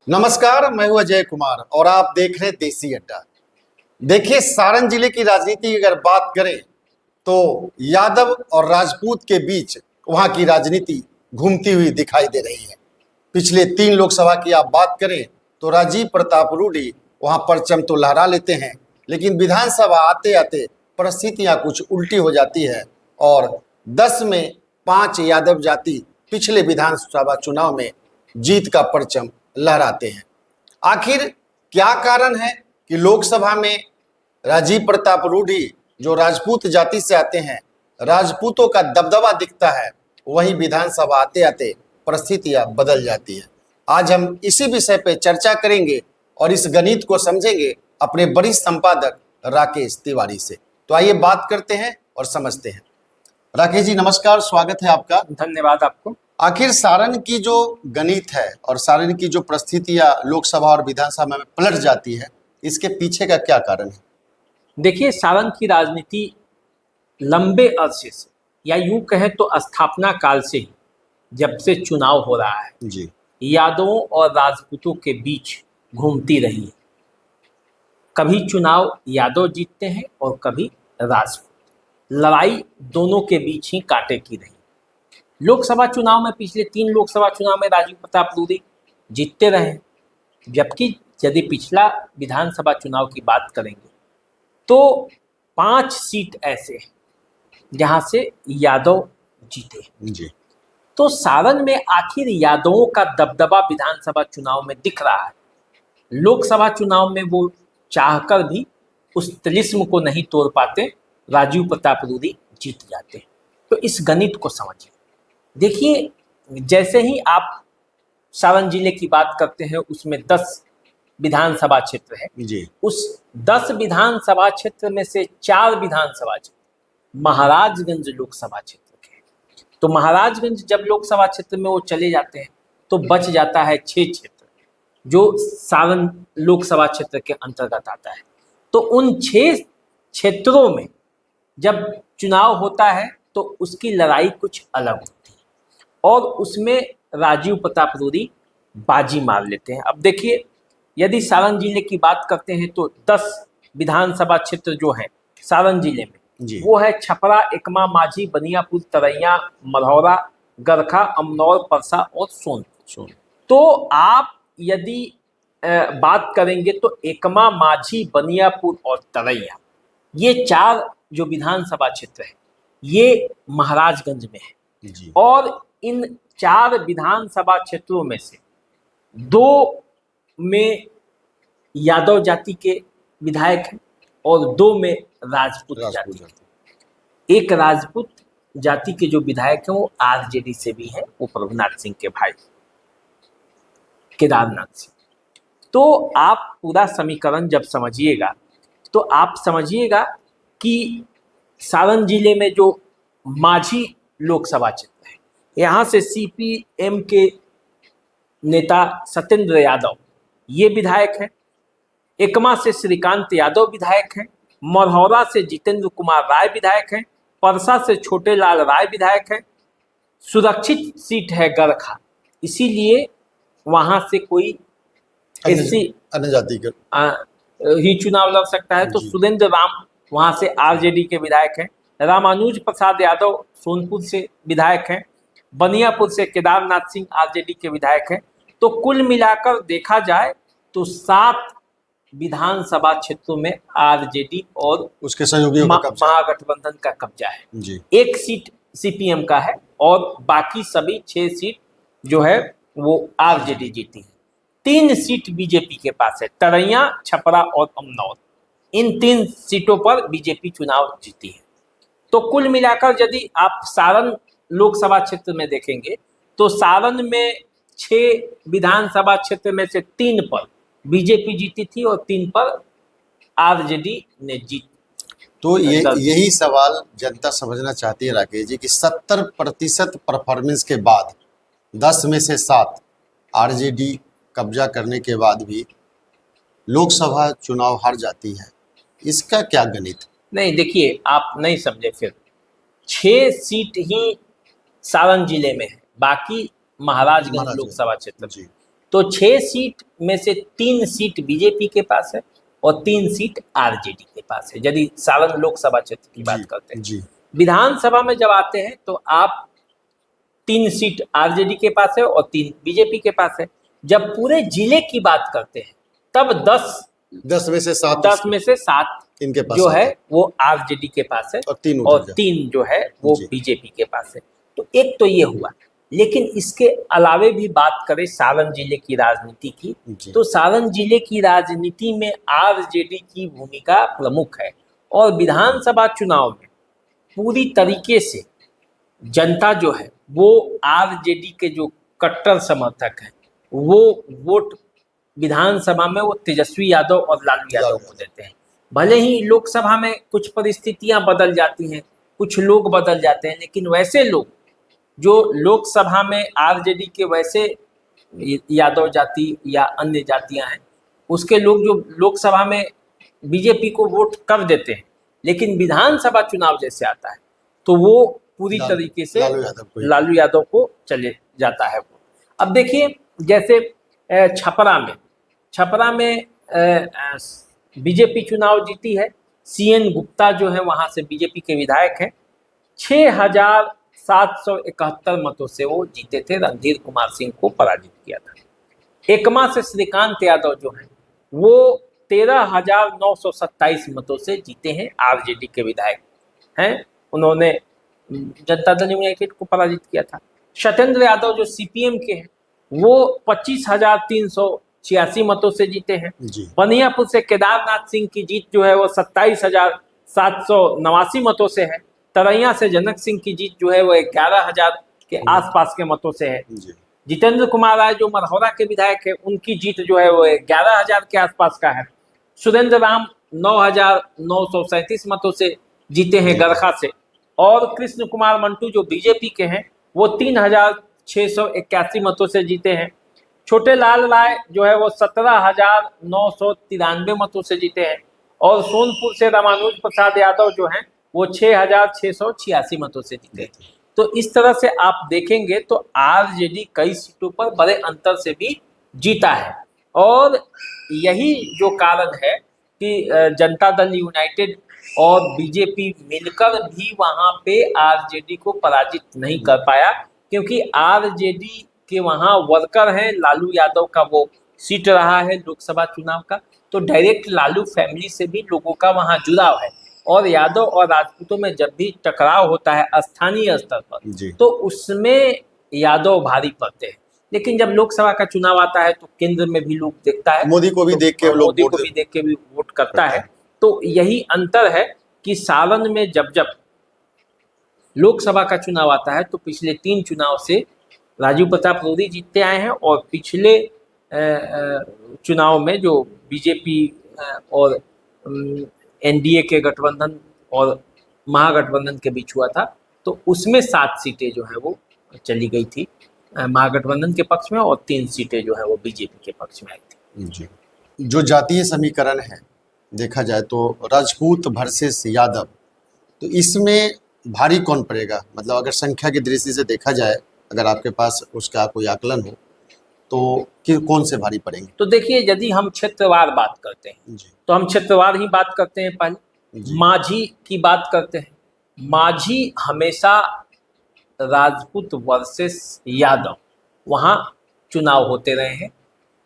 नमस्कार, मैं हूं अजय कुमार और आप देख रहे हैं देसी अड्डा। देखिए, सारण जिले की राजनीति की अगर बात करें तो यादव और राजपूत के बीच वहां की राजनीति घूमती हुई दिखाई दे रही है। पिछले 3 लोकसभा की आप बात करें तो राजीव प्रताप रूडी वहां परचम तो लहरा लेते हैं, लेकिन विधानसभा आते आते परिस्थितियां कुछ उल्टी हो जाती है और 10 में 5 यादव जाति पिछले विधानसभा चुनाव में जीत का परचम लहराते हैं। आखिर क्या कारण है कि लोकसभा में राजीव प्रताप रूडी जो राजपूत जाति से आते हैं, राजपूतों का दबदबा दिखता है, वहीं विधानसभा आते आते परिस्थितियां बदल जाती है। आज हम इसी विषय पे चर्चा करेंगे और इस गणित को समझेंगे अपने वरिष्ठ संपादक राकेश तिवारी से। तो आइए बात करते हैं और समझते हैं। राकेश जी नमस्कार, स्वागत है आपका। धन्यवाद आपको। आखिर सारण की जो गणित है और सारण की जो परिस्थितियां लोकसभा और विधानसभा में पलट जाती है, इसके पीछे का क्या कारण है? देखिए, सारण की राजनीति लंबे अरसे से या यूं कहें तो स्थापना काल से ही जब से चुनाव हो रहा है जी, यादवों और राजपूतों के बीच घूमती रही है। कभी चुनाव यादव जीतते हैं और कभी राजपूत। लड़ाई दोनों के बीच ही कांटे की रही। लोकसभा चुनाव में पिछले 3 लोकसभा चुनाव में राजीव प्रताप रूडी जीतते रहे, जबकि यदि पिछला विधानसभा चुनाव की बात करेंगे तो 5 सीट ऐसे हैं जहां से यादव जीते। जी, तो सारण में आखिर यादवों का दबदबा विधानसभा चुनाव में दिख रहा है। लोकसभा चुनाव में वो चाहकर भी उस तिलिस्म को नहीं तोड़ पाते, राजीव प्रताप रूडी जीत जाते हैं। तो इस गणित को समझिए। देखिए, जैसे ही आप सारण जिले की बात करते हैं उसमें 10 विधानसभा क्षेत्र है। जी, उस 10 विधानसभा क्षेत्र में से 4 विधानसभा क्षेत्र महाराजगंज लोकसभा क्षेत्र के हैं। तो महाराजगंज जब लोकसभा क्षेत्र में वो चले जाते हैं तो बच जाता है 6 क्षेत्र जो सारण लोकसभा क्षेत्र के अंतर्गत आता है। तो उन 6 क्षेत्रों में जब चुनाव होता है तो उसकी लड़ाई कुछ अलग होती है और उसमें राजीव प्रताप रूडी बाजी मार लेते हैं। अब देखिए, यदि सारण जिले की बात करते हैं तो 10 विधानसभा क्षेत्र जो हैं सारण जिले में जी, वो है छपरा, एकमा, माझी, बनियापुर, तरैया, मढ़ौरा, गरखा, अमनौर, परसा और सोनपुर। तो आप यदि बात करेंगे तो एकमा, माझी, बनियापुर और तरैया, ये 4 जो विधानसभा क्षेत्र है ये महाराजगंज में है। जी, और इन 4 विधानसभा क्षेत्रों में से 2 में यादव जाति के विधायक हैं और 2 में राजपूत जाति के। एक राजपूत जाति के जो विधायक हैं वो आरजेडी से भी हैं, वो प्रभुनाथ सिंह के भाई केदारनाथ सिंह। तो आप पूरा समीकरण जब समझिएगा तो आप समझिएगा कि सारण जिले में जो माझी लोकसभा क्षेत्र है, यहाँ से सीपीएम के नेता सत्येंद्र यादव ये विधायक हैं। एकमा से श्रीकांत यादव विधायक हैं। मढ़ौरा से जितेंद्र कुमार राय विधायक हैं। परसा से छोटे लाल राय विधायक हैं। सुरक्षित सीट है गरखा, इसीलिए वहां से कोई एससी अन्य जाति के ही चुनाव लड़ सकता है। तो जी, सुरेंद्र राम वहां से आरजेडी के विधायक हैं। रामानुज प्रसाद यादव सोनपुर से विधायक हैं। बनियापुर से केदारनाथ सिंह आरजेडी के विधायक हैं। तो कुल मिलाकर देखा जाए तो 7 विधानसभा क्षेत्रों में आरजेडी और उसके सहयोगियों का कब्जा है। महागठबंधन का कब्जा है। जी, 1 सीट सीपीएम का है और बाकी सभी 6 सीट जो है वो आरजेडी जीती है। 3 सीट बीजेपी के पास है, तरैया, छपरा और अमनौर। इन 3 सीटों पर बीजेपी चुनाव जीती है। तो कुल मिलाकर यदि आप सारण लोकसभा क्षेत्र में देखेंगे तो सारण में 6 विधानसभा क्षेत्र में से 3 पर बीजेपी जीती थी और 3 पर आरजेडी ने जीत। तो यही सवाल जनता समझना चाहती है राकेश जी कि 70% परफॉर्मेंस के बाद 10 में से 7 आरजेडी कब्जा करने के बाद भी लोकसभा चुनाव हार जाती है, इसका क्या गणित? नहीं, देखिए, आप नहीं समझे। फिर 6 सीट ही सारण जिले में है, बाकी महाराजगंज लोकसभा क्षेत्र में। तो 6 सीट में से 3 सीट बीजेपी के पास है और 3 सीट आरजेडी के पास है, यदि सारण लोकसभा क्षेत्र की बात करते हैं। जी विधानसभा में जब आते हैं तो आप 3 सीट आरजेडी के पास है और 3 बीजेपी के पास है। जब पूरे जिले की बात करते हैं तब 10 में से 7 इनके पास जो है आता वो आरजेडी के पास है और 3 और उधर 3 जो है वो जी। बीजेपी के पास है। तो एक तो ये हुआ, लेकिन इसके अलावे भी बात करें सारण जिले की राजनीति की, जी। तो सारण जिले की राजनीति में आरजेडी की भूमिका प्रमुख है और विधानसभा चुनाव में पूरी तरीके से जनता जो है वो आरजेडी के जो कट्टर समर्थक हैं वो वोट विधानसभा में वो तेजस्वी यादव और लालू यादव को देते हैं। भले ही लोकसभा में कुछ परिस्थितियां बदल जाती हैं, कुछ लोग बदल जाते हैं, लेकिन वैसे लोग जो लोकसभा में आरजेडी के वैसे यादव जाति या अन्य जातियां हैं उसके लोग जो लोकसभा में बीजेपी को वोट कर देते हैं, लेकिन विधानसभा चुनाव जैसे आता है तो वो पूरी तरीके से लालू यादव को चले जाता है वो। अब देखिए जैसे छपरा में बीजेपी चुनाव जीती है, सीएन गुप्ता जो है वहां से बीजेपी के विधायक हैं, 6,771 मतों से वो जीते थे, रणधीर कुमार सिंह को पराजित किया था। एकमा से श्रीकांत यादव जो है वो 13,927 मतों से जीते हैं, आरजेडी के विधायक हैं, उन्होंने जनता दल यूनाइटेड को पराजित किया था। सत्येंद्र यादव जो सीपीएम के हैं वो 25,386 मतों से जीते हैं। बनियापुर से केदारनाथ सिंह की जीत जो है वो 27,789 मतों से है। तरैया से जनक सिंह की जीत जो है वो 11,000 के आसपास के मतों से है। जितेंद्र कुमार राय जो मरहौरा के विधायक है उनकी जीत जो है वो 11,000 के आसपास का है। सुरेंद्र राम 9,937 मतों से जीते हैं गरखा से, और कृष्ण कुमार मंटू जो बीजेपी के हैं वो 3,681 मतों से जीते हैं। छोटे लाल राय जो है वो 17,993 मतों से जीते हैं, और सोनपुर से रामानुज प्रसाद यादव जो हैं वो 6,686 मतों से जीते हैं। तो इस तरह से आप देखेंगे तो आरजेडी कई सीटों पर बड़े अंतर से भी जीता है, और यही जो कारण है कि जनता दल यूनाइटेड और बीजेपी मिलकर भी वहां पे आरजेडी को पराजित नहीं कर पाया, क्योंकि आरजेडी के वहां वर्कर हैं, लालू यादव का वो सीट रहा है लोकसभा चुनाव का, तो डायरेक्ट लालू फैमिली से भी लोगों का वहां जुड़ाव है, और यादव और राजपूतों में जब भी टकराव होता है स्थानीय स्तर पर तो उसमें यादव भारी पड़ते हैं। लेकिन जब लोकसभा का चुनाव आता है तो केंद्र में भी लोग देखता है, मोदी को भी देख के भी वोट करता है। तो यही अंतर है कि सारण में जब लोकसभा का चुनाव आता है तो पिछले 3 चुनाव से राजू प्रताप रूडी जीतते आए हैं, और पिछले चुनाव में जो बीजेपी और एनडीए के गठबंधन और महागठबंधन के बीच हुआ था तो उसमें 7 सीटें जो है वो चली गई थी महागठबंधन के पक्ष में, और 3 सीटें जो है वो बीजेपी के पक्ष में आई थी। जी, जो जातीय समीकरण है देखा जाए तो राजपूत वर्सेस यादव, तो इसमें भारी कौन पड़ेगा? मतलब अगर संख्या की दृष्टि से देखा जाए, अगर आपके पास उसका कोई आकलन हो तो कि कौन से भारी पड़ेंगे? तो देखिए यदि हम क्षेत्रवार बात करते हैं तो हम क्षेत्रवार ही बात करते हैं। पहले माझी की बात करते हैं। माझी हमेशा राजपूत वर्सेस यादव वहाँ चुनाव होते रहे हैं।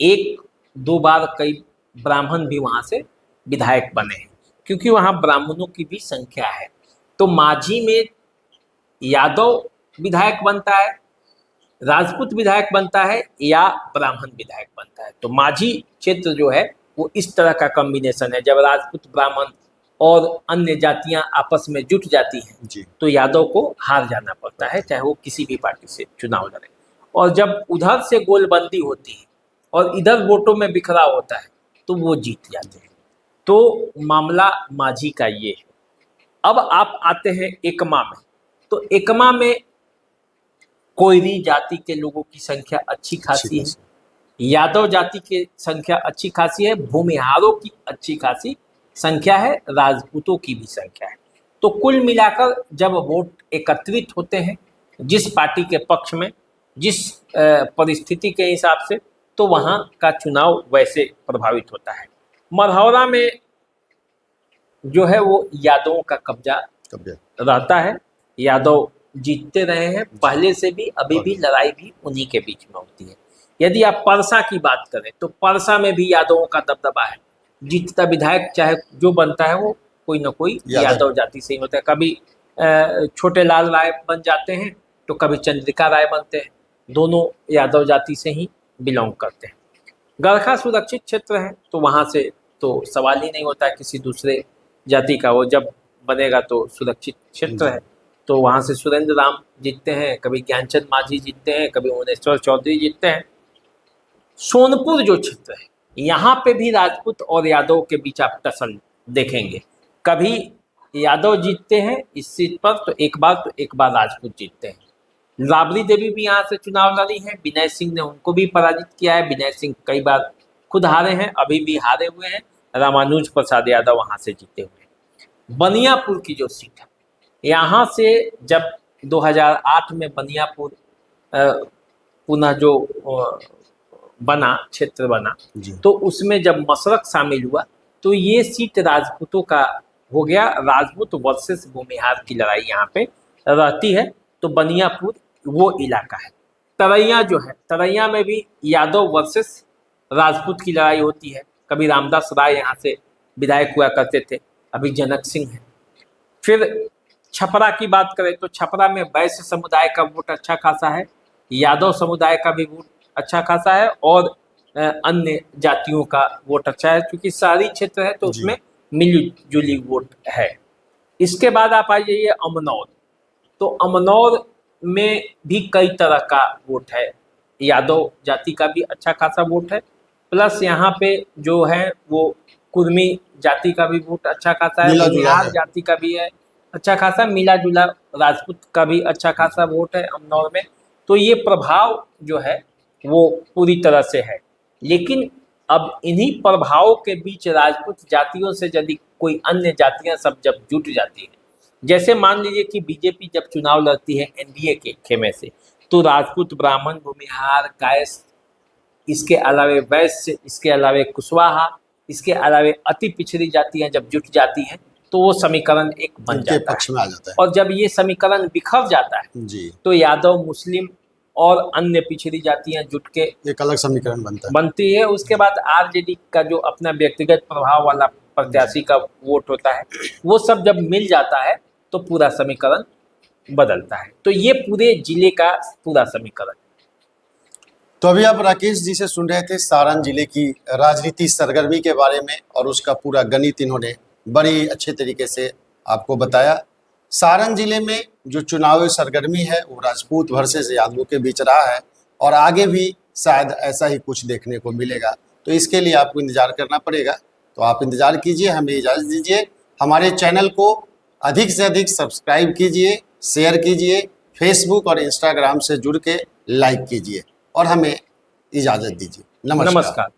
1-2 बार कई ब्राह्मण भी वहाँ से विधायक बने हैं, क्योंकि वहाँ ब्राह्मणों की भी संख्या है। तो माझी में यादव विधायक बनता है, राजपूत विधायक बनता है या ब्राह्मण विधायक बनता है। तो माझी क्षेत्र जो है वो इस तरह का कॉम्बिनेशन है। जब राजपूत, ब्राह्मण और अन्य जातियां आपस में जुट जाती हैं तो यादव को हार जाना पड़ता है, चाहे वो किसी भी पार्टी से चुनाव लड़े। और जब उधर से गोलबंदी होती है और इधर वोटों में बिखराव होता है तो वो जीत जाते हैं। तो मामला माझी का ये है। अब आप आते हैं एकमा में। तो एकमा में कोयरी जाति के लोगों की संख्या अच्छी खासी है, यादव जाति की संख्या अच्छी खासी है, भूमिहारों की अच्छी खासी संख्या है, राजपूतों की भी संख्या है। तो कुल मिलाकर जब वोट एकत्रित होते हैं जिस पार्टी के पक्ष में, जिस परिस्थिति के हिसाब से, तो वहाँ का चुनाव वैसे प्रभावित होता है। मढ़ौरा में जो है वो यादवों का कब्जा रहता है, यादव जीतते रहे हैं पहले से भी, अभी भी लड़ाई भी उन्हीं के बीच में होती है। यदि आप परसा की बात करें तो परसा में भी यादवों का दबदबा है, जीतता विधायक चाहे जो बनता है वो कोई ना कोई यादव जाति से ही होता है। कभी छोटे लाल राय बन जाते हैं तो कभी चंद्रिका राय बनते हैं, दोनों यादव जाति से ही बिलोंग करते हैं। गरखा सुरक्षित क्षेत्र है तो वहाँ से तो सवाल ही नहीं होता है किसी दूसरे जाति का, वो जब बनेगा तो सुरक्षित क्षेत्र है। तो वहाँ से सुरेंद्र राम जीतते हैं, कभी ज्ञानचंद मांझी जीतते हैं, कभी भुवनेश्वर चौधरी जीतते हैं। सोनपुर जो क्षेत्र है यहाँ पे भी राजपूत और यादव के बीच आप टसल देखेंगे, कभी यादव जीतते हैं इस सीट पर तो एक बार राजपूत जीतते हैं। राबड़ी देवी भी यहाँ से चुनाव लड़ी है, विनय सिंह ने उनको भी पराजित किया है। विनय सिंह कई बार खुद हारे हैं, अभी भी हारे हुए हैं। रामानुज प्रसाद यादव वहाँ से जीते हुए हैं। बनियापुर की जो सीट है यहाँ से जब 2008 में बनियापुर पुनः जो बना क्षेत्र बना तो उसमें जब मशरक शामिल हुआ तो ये सीट राजपूतों का हो गया। राजपूत वर्सेस भूमिहार की लड़ाई यहाँ पे रहती है। तो बनियापुर वो इलाका है। तरैया जो है, तरैया में भी यादव वर्सेस राजपूत की लड़ाई होती है। कभी रामदास राय यहाँ से विधायक हुआ करते थे, अभी जनक सिंह है। फिर छपरा की बात करें तो छपरा में वैश्य समुदाय का वोट अच्छा खासा है, यादव समुदाय का भी वोट अच्छा खासा है और अन्य जातियों का वोट अच्छा है। क्योंकि शहरी क्षेत्र है तो उसमें मिली-जुली वोट है। इसके बाद आप आ जाइए अमनौर, तो अमनौर में भी कई तरह का वोट है। यादव जाति का भी अच्छा खासा वोट है, प्लस यहाँ पे जो है वो कुर्मी जाति का भी वोट अच्छा खासा है, भूमिहार जाति का भी है अच्छा खासा, मिला जुला राजपूत का भी अच्छा खासा वोट है अमनौर में। तो ये प्रभाव जो है वो पूरी तरह से है। लेकिन अब इन्हीं प्रभावों के बीच राजपूत जातियों से यदि कोई अन्य जातियां सब जब जुट जाती हैं, जैसे मान लीजिए कि बीजेपी जब चुनाव लड़ती है एनडीए के खेमे से, तो राजपूत, ब्राह्मण, भूमिहार, कायस्थ, इसके अलावे वैश्य, इसके अलावे कुशवाहा, इसके अलावे अति पिछड़ी जातियां जब जुट जाती हैं तो वो समीकरण एक बन जाता पक्ष में आ जाता है। और जब ये समीकरण बिखर जाता है जी, तो यादव, मुस्लिम और अन्य पिछड़ी जातियां जुट के एक अलग समीकरण बनती है। उसके बाद आरजेडी का जो अपना व्यक्तिगत प्रभाव वाला प्रत्याशी का वोट होता है, वो सब जब मिल जाता है तो पूरा समीकरण बदलता है। तो ये पूरे जिले का पूरा समीकरण। तो अभी आप राकेश जी से सुन रहे थे सारण जिले की राजनीति सरगर्मी के बारे में और उसका पूरा गणित इन्होंने बड़ी अच्छे तरीके से आपको बताया। सारण जिले में जो चुनावी सरगर्मी है वो राजपूत वर्सेस यादवों के बीच रहा है और आगे भी शायद ऐसा ही कुछ देखने को मिलेगा। तो इसके लिए आपको इंतजार करना पड़ेगा। तो आप इंतजार कीजिए, हमें इजाज़त दीजिए। हमारे चैनल को अधिक से अधिक सब्सक्राइब कीजिए, शेयर कीजिए, फेसबुक और इंस्टाग्राम से जुड़ के लाइक कीजिए और हमें इजाज़त दीजिए। नमस्कार।